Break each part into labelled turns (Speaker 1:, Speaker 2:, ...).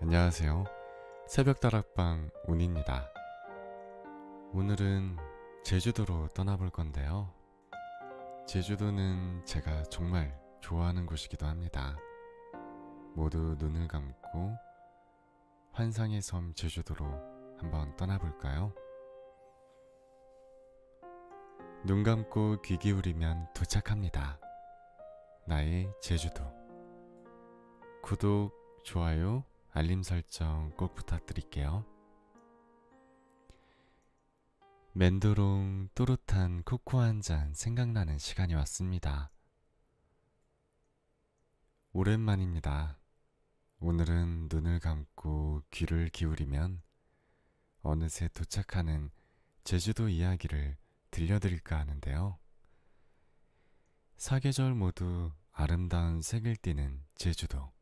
Speaker 1: 안녕하세요. 새벽 다락방 운입니다. 오늘은 제주도로 떠나볼 건데요. 제주도는 제가 정말 좋아하는 곳이기도 합니다. 모두 눈을 감고 환상의 섬 제주도로 한번 떠나볼까요? 눈 감고 귀 기울이면 도착합니다. 나의 제주도. 구독, 좋아요, 알림 설정 꼭 부탁드릴게요. 맨도롱 또렷한 코코 한 잔 생각나는 시간이 왔습니다. 오랜만입니다. 오늘은 눈을 감고 귀를 기울이면 어느새 도착하는 제주도 이야기를 들려드릴까 하는데요. 사계절 모두 아름다운 색을 띠는 제주도.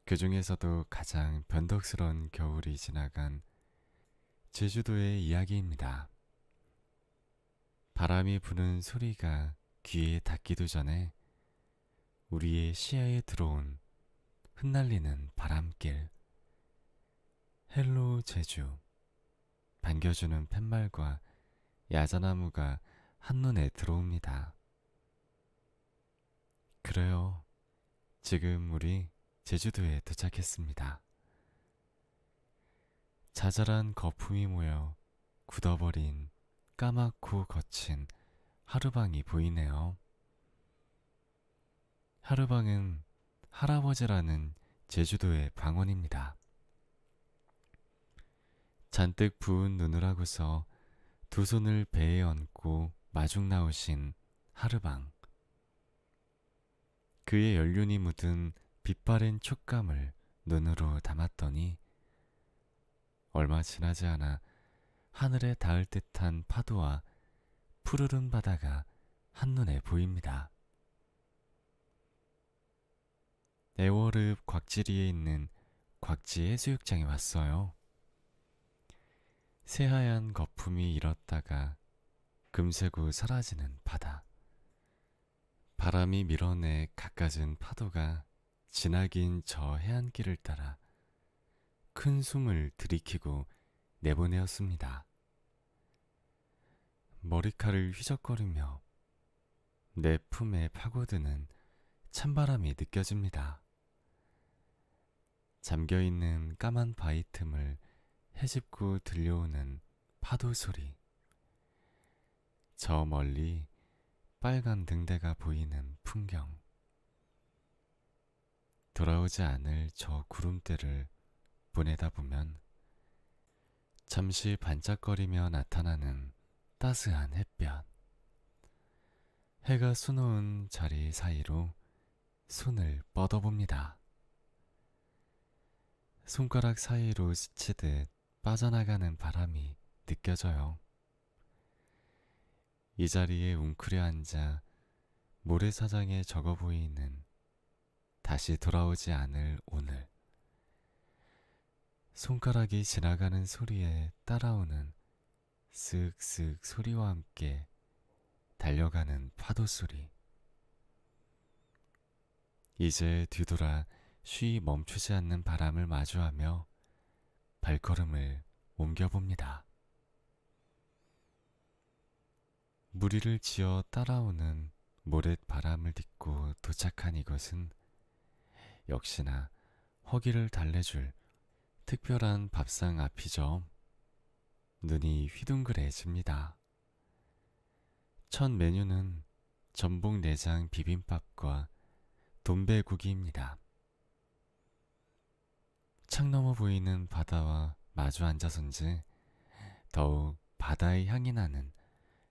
Speaker 1: 그 중에서도 가장 변덕스러운 겨울이 지나간 제주도의 이야기입니다. 바람이 부는 소리가 귀에 닿기도 전에 우리의 시야에 들어온 흩날리는 바람길. 헬로 제주. 반겨주는 팻말과 야자나무가 한눈에 들어옵니다. 그래요. 지금 우리 제주도에 도착했습니다. 자잘한 거품이 모여 굳어버린 까맣고 거친 하루방이 보이네요. 하루방은 할아버지라는 제주도의 방언입니다. 잔뜩 부은 눈을 하고서 두 손을 배에 얹고 마중 나오신 하루방. 그의 연륜이 묻은 빛바랜 촉감을 눈으로 담았더니 얼마 지나지 않아 하늘에 닿을 듯한 파도와 푸르른 바다가 한눈에 보입니다. 애월읍 곽지리에 있는 곽지 해수욕장에 왔어요. 새하얀 거품이 일었다가 금세고 사라지는 바다. 바람이 밀어내 갖가진 파도가 지나긴 저 해안길을 따라 큰 숨을 들이키고 내보내었습니다. 머리칼을 휘적거리며 내 품에 파고드는 찬바람이 느껴집니다. 잠겨있는 까만 바위 틈을 헤집고 들려오는 파도 소리. 저 멀리 빨간 등대가 보이는 풍경. 돌아오지 않을 저 구름대를 보내다 보면 잠시 반짝거리며 나타나는 따스한 햇볕. 해가 수놓은 자리 사이로 손을 뻗어봅니다. 손가락 사이로 스치듯 빠져나가는 바람이 느껴져요. 이 자리에 웅크려 앉아 모래사장에 적어 보이는 다시 돌아오지 않을 오늘. 손가락이 지나가는 소리에 따라오는 쓱쓱 소리와 함께 달려가는 파도 소리. 이제 뒤돌아 쉬이 멈추지 않는 바람을 마주하며 발걸음을 옮겨봅니다. 무리를 지어 따라오는 모랫바람을 딛고 도착한 이곳은 역시나 허기를 달래줄 특별한 밥상 앞이죠. 눈이 휘둥그레집니다. 첫 메뉴는 전복 내장 비빔밥과 돈배국이입니다. 창 너머 보이는 바다와 마주 앉아선지 더욱 바다의 향이 나는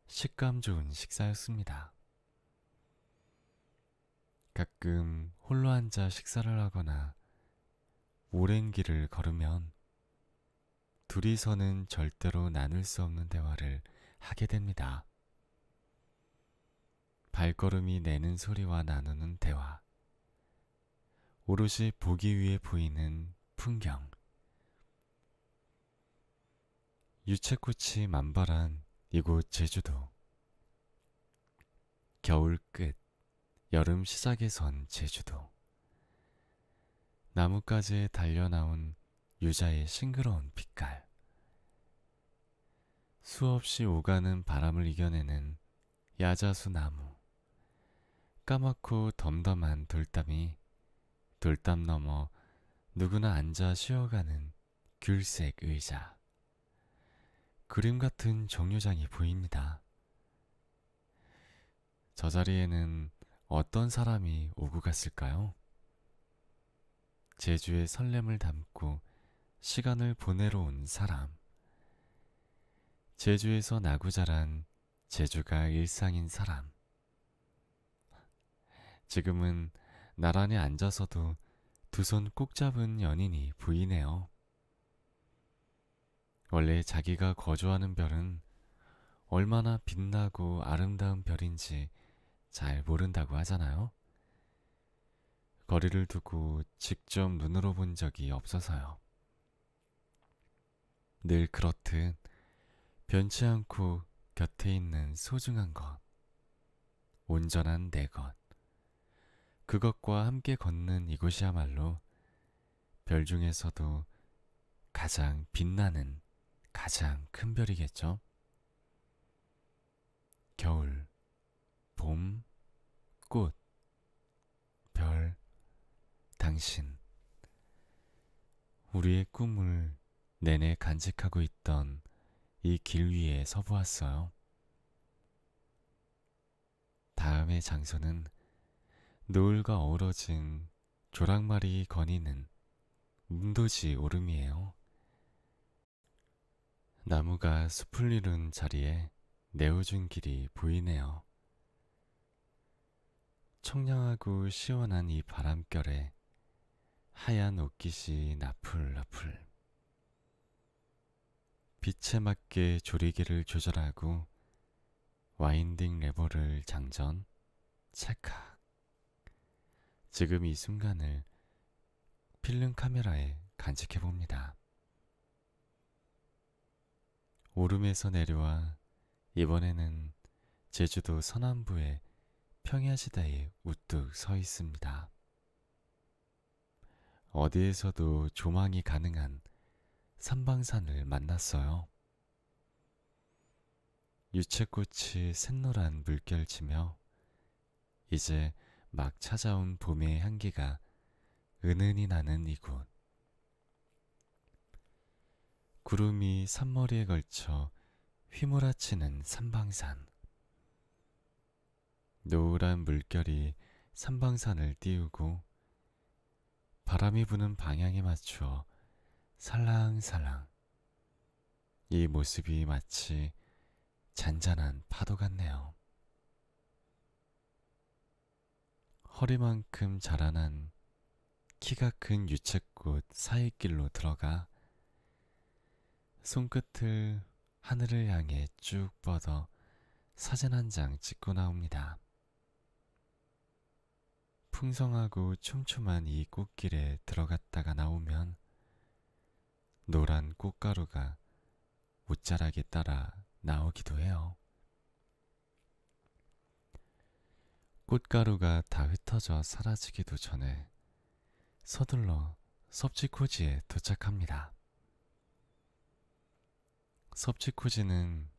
Speaker 1: 식감 좋은 식사였습니다. 가끔 홀로 앉아 식사를 하거나 오랜 길을 걸으면 둘이서는 절대로 나눌 수 없는 대화를 하게 됩니다. 발걸음이 내는 소리와 나누는 대화. 오롯이 보기 위해 보이는 풍경. 유채꽃이 만발한 이곳 제주도. 겨울 끝, 여름 시작에 선 제주도. 나뭇가지에 달려나온 유자의 싱그러운 빛깔, 수없이 오가는 바람을 이겨내는 야자수 나무, 까맣고 덤덤한 돌담이 돌담 너머 누구나 앉아 쉬어가는 귤색 의자, 그림 같은 정류장이 보입니다. 저 자리에는 어떤 사람이 오고 갔을까요? 제주의 설렘을 담고 시간을 보내러 온 사람, 제주에서 나고 자란 제주가 일상인 사람, 지금은 나란히 앉아서도 두 손 꼭 잡은 연인이 보이네요. 원래 자기가 거주하는 별은 얼마나 빛나고 아름다운 별인지 잘 모른다고 하잖아요. 거리를 두고 직접 눈으로 본 적이 없어서요. 늘 그렇듯 변치 않고 곁에 있는 소중한 것, 온전한 내 것, 그것과 함께 걷는 이곳이야말로 별 중에서도 가장 빛나는 가장 큰 별이겠죠. 겨울, 봄, 꽃, 별, 당신. 우리의 꿈을 내내 간직하고 있던 이 길 위에 서보았어요. 다음의 장소는 노을과 어우러진 조랑말이 거니는 뭉도지 오름이에요. 나무가 숲을 이룬 자리에 내어준 길이 보이네요. 청량하고 시원한 이 바람결에 하얀 옷깃이 나풀나풀. 빛에 맞게 조리개를 조절하고 와인딩 레버를 장전, 찰칵. 지금 이 순간을 필름 카메라에 간직해봅니다. 오름에서 내려와 이번에는 제주도 서남부의 평야지대에 우뚝 서 있습니다. 어디에서도 조망이 가능한 삼방산을 만났어요. 유채꽃이 샛노란 물결치며 이제 막 찾아온 봄의 향기가 은은히 나는 이곳. 구름이 산머리에 걸쳐 휘몰아치는 삼방산. 노을한 물결이 삼방산을 띄우고 바람이 부는 방향에 맞추어 살랑살랑. 이 모습이 마치 잔잔한 파도 같네요. 허리만큼 자라난 키가 큰 유채꽃 사이길로 들어가 손끝을 하늘을 향해 쭉 뻗어 사진 한 장 찍고 나옵니다. 풍성하고 촘촘한 이 꽃길에 들어갔다가 나오면 노란 꽃가루가 옷자락에 따라 나오기도 해요. 꽃가루가 다 흩어져 사라지기도 전에 서둘러 섭지코지에 도착합니다. 섭지코지는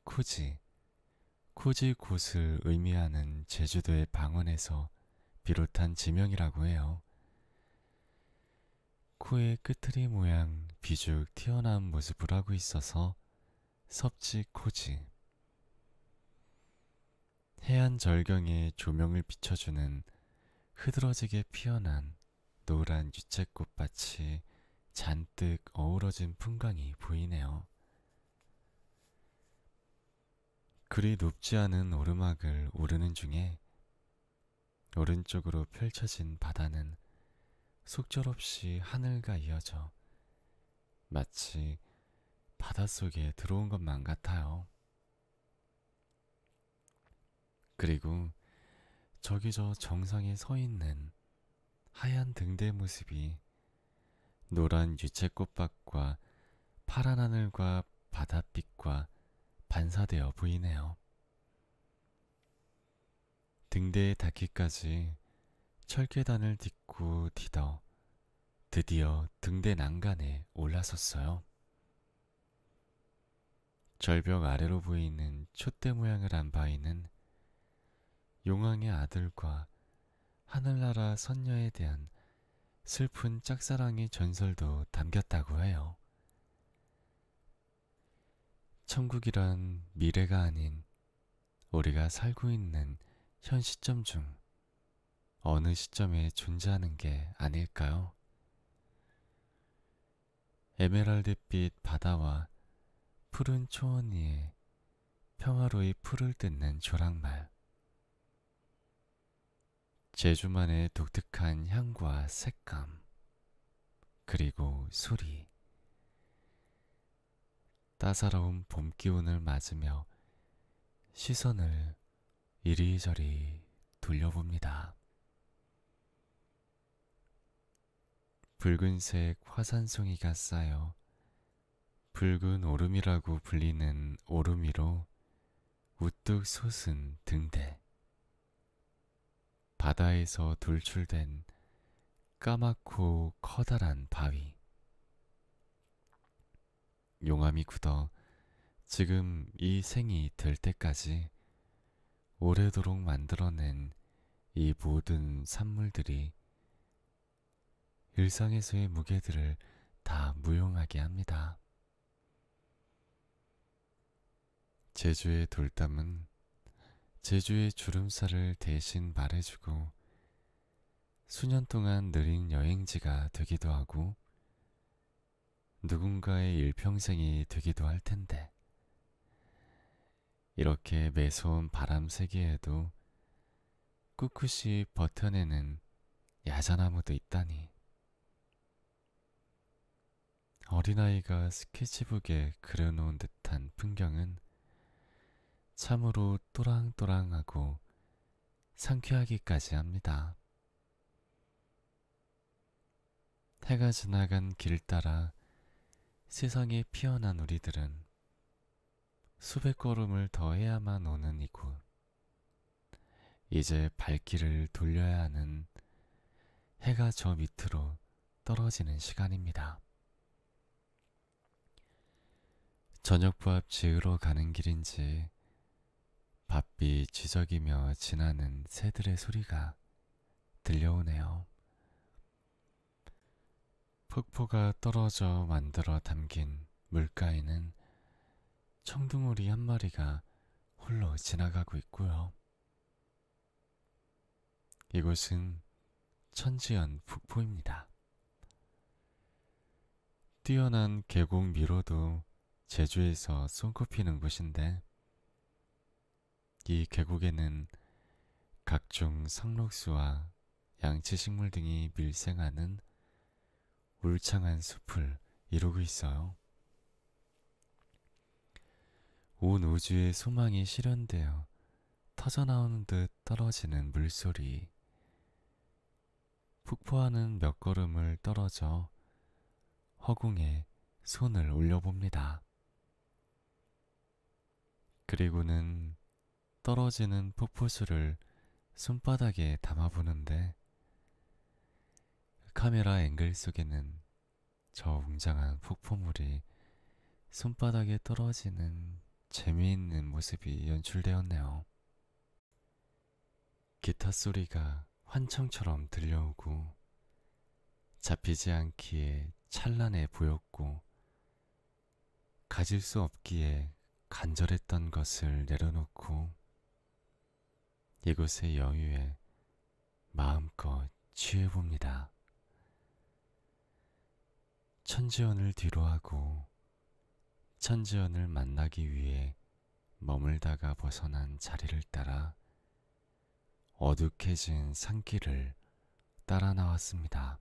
Speaker 1: 코지 곳을 의미하는 제주도의 방언에서 비롯한 지명이라고 해요. 코의 끄트리 모양 비죽 튀어나온 모습을 하고 있어서 섭지코지. 해안 절경에 조명을 비춰주는 흐드러지게 피어난 노란 유채꽃밭이 잔뜩 어우러진 풍광이 보이네요. 그리 높지 않은 오르막을 오르는 중에 오른쪽으로 펼쳐진 바다는 속절없이 하늘과 이어져 마치 바닷속에 들어온 것만 같아요. 그리고 저기 저 정상에 서 있는 하얀 등대의 모습이 노란 유채꽃밭과 파란 하늘과 바닷빛과 반사되어 보이네요. 등대에 닿기까지 철계단을 딛고 디뎌 드디어 등대 난간에 올라섰어요. 절벽 아래로 보이는 촛대 모양을 한 바위는 용왕의 아들과 하늘나라 선녀에 대한 슬픈 짝사랑의 전설도 담겼다고 해요. 천국이란 미래가 아닌 우리가 살고 있는 현 시점 중 어느 시점에 존재하는 게 아닐까요? 에메랄드빛 바다와 푸른 초원 위에 평화로이 풀을 뜯는 조랑말. 제주만의 독특한 향과 색감, 그리고 소리. 따사로운 봄 기운을 맞으며 시선을 이리저리 돌려봅니다. 붉은색 화산송이가 쌓여 붉은 오름이라고 불리는 오름 위로 우뚝 솟은 등대. 바다에서 돌출된 까맣고 커다란 바위. 용암이 굳어 지금 이 생이 될 때까지 오래도록 만들어낸 이 모든 산물들이 일상에서의 무게들을 다 무용하게 합니다. 제주의 돌담은 제주의 주름살을 대신 말해주고 수년 동안 느린 여행지가 되기도 하고 누군가의 일평생이 되기도 할 텐데 이렇게 매서운 바람 세계에도 꿋꿋이 버텨내는 야자나무도 있다니. 어린아이가 스케치북에 그려놓은 듯한 풍경은 참으로 또랑또랑하고 상쾌하기까지 합니다. 해가 지나간 길 따라 세상에 피어난 우리들은 수백 걸음을 더 해야만 오는 이곳. 이제 발길을 돌려야 하는 해가 저 밑으로 떨어지는 시간입니다. 저녁밥 지으러 가는 길인지 바삐 지저귀며 지나는 새들의 소리가 들려오네요. 폭포가 떨어져 만들어 담긴 물가에는 청둥오리 한 마리가 홀로 지나가고 있고요. 이곳은 천지연 폭포입니다. 뛰어난 계곡 미로도 제주에서 손꼽히는 곳인데 이 계곡에는 각종 상록수와 양치식물 등이 밀생하는 울창한 숲을 이루고 있어요. 온 우주의 소망이 실현되어 터져나오는 듯 떨어지는 물소리. 폭포하는 몇 걸음을 떨어져 허공에 손을 올려봅니다. 그리고는 떨어지는 폭포수를 손바닥에 담아보는데 카메라 앵글 속에는 저 웅장한 폭포물이 손바닥에 떨어지는 재미있는 모습이 연출되었네요. 기타 소리가 환청처럼 들려오고 잡히지 않기에 찬란해 보였고 가질 수 없기에 간절했던 것을 내려놓고 이곳의 여유에 마음껏 취해봅니다. 천지연을 뒤로하고 천지연을 만나기 위해 머물다가 벗어난 자리를 따라 어둑해진 산길을 따라 나왔습니다.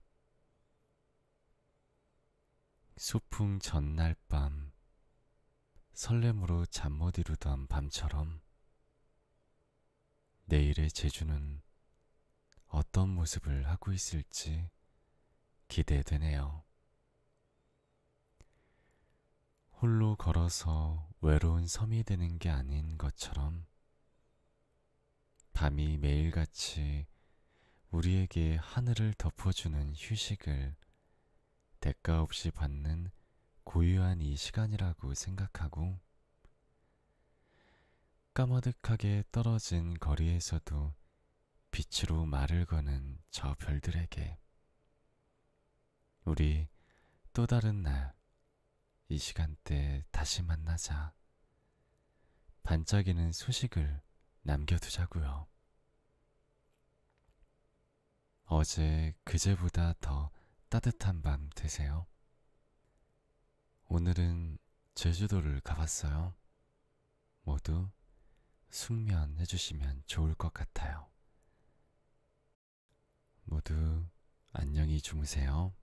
Speaker 1: 소풍 전날 밤 설렘으로 잠 못 이루던 밤처럼 내일의 제주는 어떤 모습을 하고 있을지 기대되네요. 홀로 걸어서 외로운 섬이 되는 게 아닌 것처럼 밤이 매일같이 우리에게 하늘을 덮어주는 휴식을 대가 없이 받는 고유한 이 시간이라고 생각하고 까마득하게 떨어진 거리에서도 빛으로 말을 거는 저 별들에게 우리 또 다른 날 이 시간대 다시 만나자 반짝이는 소식을 남겨두자고요. 어제 그제보다 더 따뜻한 밤 되세요. 오늘은 제주도를 가봤어요. 모두 숙면해주시면 좋을 것 같아요. 모두 안녕히 주무세요.